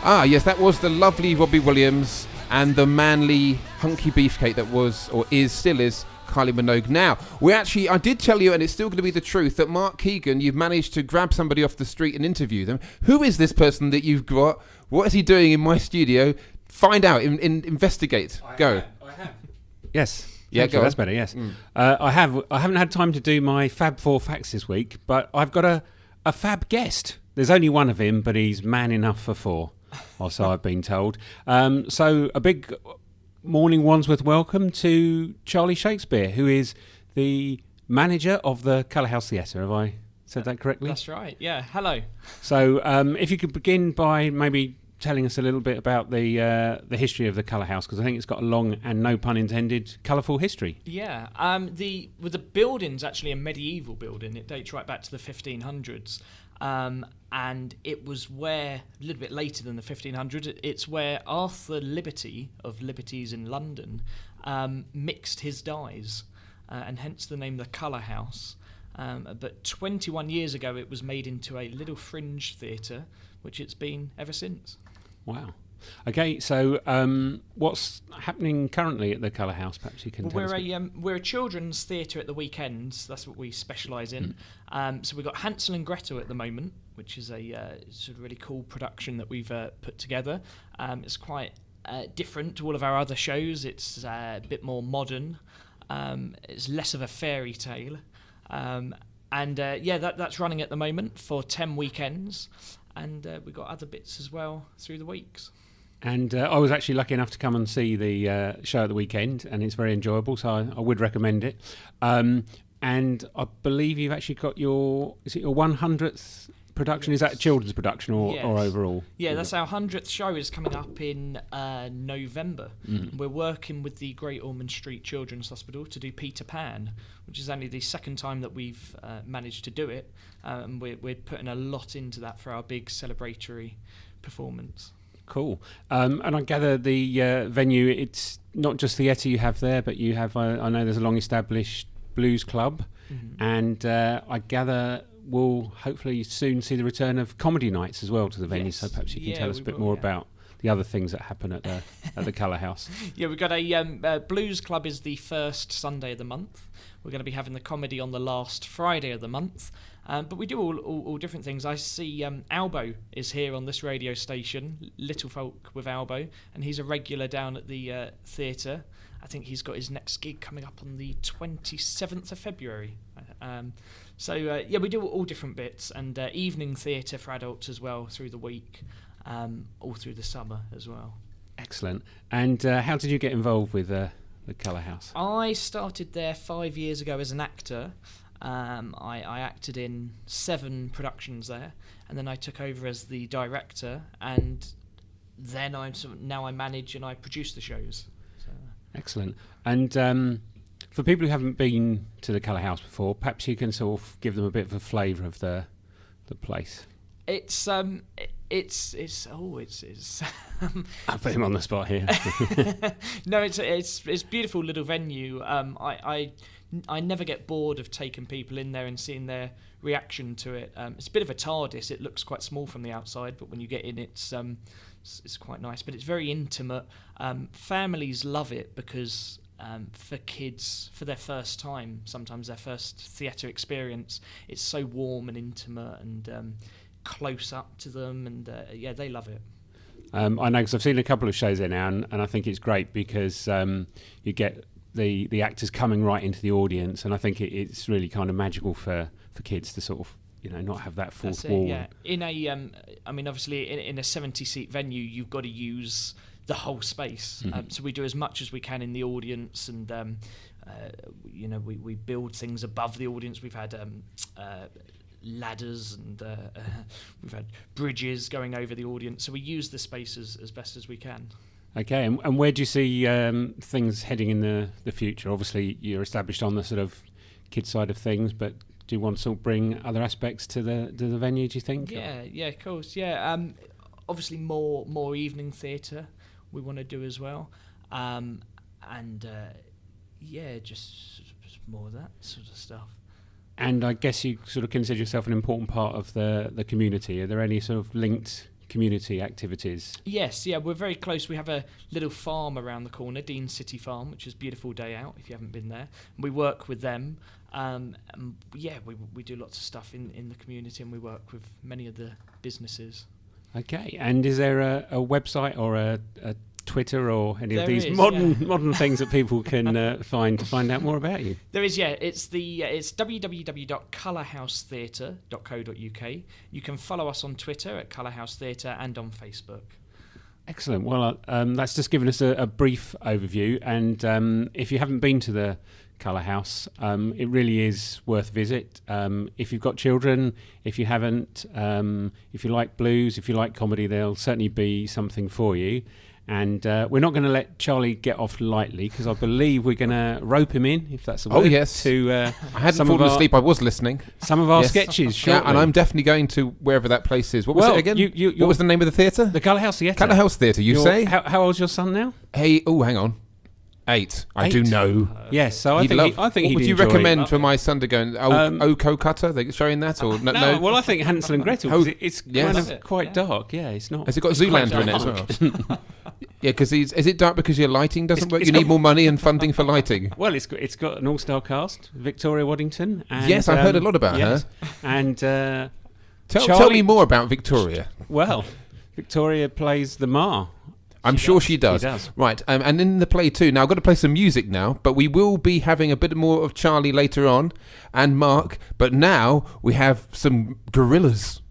Ah, yes, that was the lovely Robbie Williams and the manly hunky beefcake that was, or is, still is, Kylie Minogue. Now, I did tell you, and it's still going to be the truth, that Mark Keegan, you've managed to grab somebody off the street and interview them. Who is this person that you've got? What is he doing in my studio? Find out, investigate. Go. I have. Yes. Yeah, that's better, yes. I haven't had time to do my Fab 4 facts this week, but I've got a fab guest. There's only one of him, but he's man enough for 4, or so I've been told. So a big morning Wandsworth welcome to Charlie Shakespeare, who is the manager of the Colour House Theatre. Have I said that correctly? That's right, yeah. Hello. So if you could begin by maybe telling us a little bit about the history of the Colour House, because I think it's got a long and, no pun intended, colourful history. Yeah, the building's actually a medieval building. It dates right back to the 1500s. And it was where, a little bit later than the 1500s, it's where Arthur Liberty of Liberty's in London mixed his dyes, and hence the name the Colour House. But 21 years ago it was made into a little fringe theatre, which it's been ever since. Wow. Okay, so what's happening currently at the Colour House? Perhaps you can tell us. We're a children's theatre at the weekends. That's what we specialise in. So we've got Hansel and Gretel at the moment, which is a sort of really cool production that we've put together. It's quite different to all of our other shows. It's a bit more modern. It's less of a fairy tale. That's running at the moment for 10 weekends. And we've got other bits as well through the weeks. And I was actually lucky enough to come and see the show at the weekend, and it's very enjoyable, so I would recommend it. And I believe you've actually got your 100th production? Yes. Is that a children's production or overall? Yeah, that's our 100th show is coming up in November. We're working with the Great Ormond Street Children's Hospital to do Peter Pan, which is only the second time that we've managed to do it. And we're putting a lot into that for our big celebratory performance. Cool. And I gather the venue, it's not just theatre you have there, but you have, I know there's a long-established blues club, and I gather we'll hopefully soon see the return of comedy nights as well to the venue, so perhaps you can tell us a bit more about the other things that happen at the Colour House. Yeah, we've got a blues club is the first Sunday of the month. We're going to be having the comedy on the last Friday of the month. But we do all different things. I see Albo is here on this radio station, Little Folk with Albo, and he's a regular down at the theatre. I think he's got his next gig coming up on the 27th of February. We do all different bits, and evening theatre for adults as well through the week, all through the summer as well. Excellent. And how did you get involved with the Colour House? I started there 5 years ago as an actor. I acted in 7 productions there, and then I took over as the director, and then now I manage and I produce the shows. So. Excellent. And for people who haven't been to the Colour House before, perhaps you can sort of give them a bit of a flavour of the place. It's I put him on the spot here. No, it's beautiful little venue. I never get bored of taking people in there and seeing their reaction to it. It's a bit of a TARDIS. It looks quite small from the outside, but when you get in, it's quite nice. But it's very intimate. Families love it because for kids, for their first time, sometimes their first theatre experience, it's so warm and intimate and close up to them, and they love it. I know because I've seen a couple of shows there now, and I think it's great because you get the actors coming right into the audience, and I think it's really kind of magical for kids to sort of not have that fourth wall. Yeah, in obviously in a 70-seat venue, you've got to use the whole space. So we do as much as we can in the audience, and we build things above the audience. We've had ladders and we've had bridges going over the audience, so we use the spaces as best as we can. Okay, and where do you see things heading in the future? Obviously you're established on the sort of kids side of things, but do you want to sort of bring other aspects to the venue, do you think? Yeah, of course. Obviously more evening theatre we want to do as well, just more of that sort of stuff. And I guess you sort of consider yourself an important part of the community. Are there any sort of linked community activities? Yes, yeah, we're very close. We have a little farm around the corner, Dean City Farm, which is a beautiful day out if you haven't been there. We work with them. We do lots of stuff in the community, and we work with many of the businesses. Okay, and is there a website or a Twitter or any of There these is, modern things that people can find to find out more about you? There is, yeah. It's www.colourhousetheatre.co.uk. You can follow us on Twitter at Colourhouse Theatre and on Facebook. Excellent. Well, that's just given us a brief overview, and if you haven't been to the Colour House, it really is worth a visit. If you've got children, if you haven't, if you like blues, if you like comedy, there'll certainly be something for you. And we're not going to let Charlie get off lightly, because I believe we're going to rope him in, if that's a word. Oh, yes. To I hadn't fallen asleep. I was listening. Some of our Yes. sketches. Shortly. Yeah, and I'm definitely going to wherever that place is. What was it again? What was the name of the theatre? The Colour House Theatre. Colour House Theatre, you say? How old's your son now? Hey, hang on. 8. I do know. Yes, so I He'd think love. I think What he'd would you enjoy recommend it. for my son to go? Oko Cutter? They're showing that or no? Well, I think Hansel and Gretel. 'Cause it's yes. kind of quite dark. Yeah, it's not. Has it got it's quite Zoolander in it as dark. well? Yeah, because is it dark because your lighting doesn't work? You need more money and funding for lighting. Well, it's got an all-star cast. Victoria Waddington. And, Yes, I've heard a lot about her. And Tell me more about Victoria. well, Victoria plays the Ma. I'm sure she does. She does. Right, and in the play too. Now, I've got to play some music now, but we will be having a bit more of Charlie later on, and Mark, but now we have some gorillas.